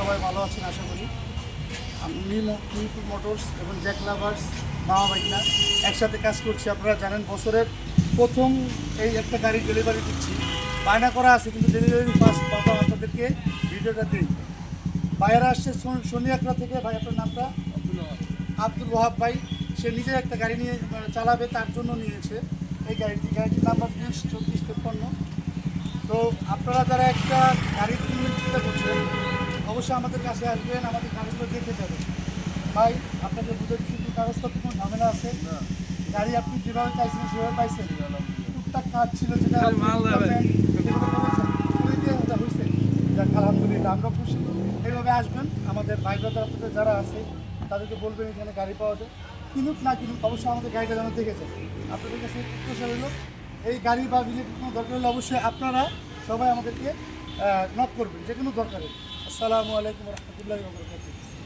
সবাই ভালো আছেন আশা করি। আমি মিরপুর মোটরস এবং জ্যাক লাভার্স মামা ভাইনা একসাথে কাজ করছি। আপনারা জানেন বছরের প্রথম এই একটা গাড়ি ডেলিভারি দিচ্ছি। বায়না করা আছে কিন্তু ডেলিভারি ফার্স্ট বাবা আপনাদেরকে ভিডিওটা দিই। ভাইয়েরা আসছে শনিয়াকড়া থেকে। ভাই আপনার নামটা? আব্দুল ওয়াহাব ভাই। সে নিজে একটা গাড়ি নিয়ে চালাবে, তার জন্য নিয়েছে এই গাড়িটির নাম্বার 20-24-53। তো আপনারা যারা একটা গাড়ি কিনতে চিন্তা করছেন অবশ্যই আমাদের কাছে আসবেন, আমাদের গাড়িগুলো দেখে যাবেন। ভাই আপনাকে বুঝে দিচ্ছি কাগজপত্র কোনো ঝামেলা আছে? গাড়ি আপনি যেভাবে চাইছেন সেভাবে পাইছেন? টুকটাক কাজ ছিল যেটা হয়েছে, যাক আলহামদুলিল্লাহ আমরা খুশি। এইভাবে আসবেন, আমাদের ভাই ব্রাদার আপনাদের যারা আছে তাদেরকে বলবেন এখানে গাড়ি পাওয়া যায়। কিনুক না কিনুক অবশ্যই আমাদের গাড়িটা যেন দেখেছে। আপনাদের কাছে প্রত্যাশা রইল এই গাড়ি বা রিলেটেড কোনো দরকার হলে অবশ্যই আপনারা সবাই আমাদেরকে নক করবেন যে কোনো দরকারে। আসসালামু আলাইকুম রহমতুল্লাহি ওয়া বারাকাতুহু।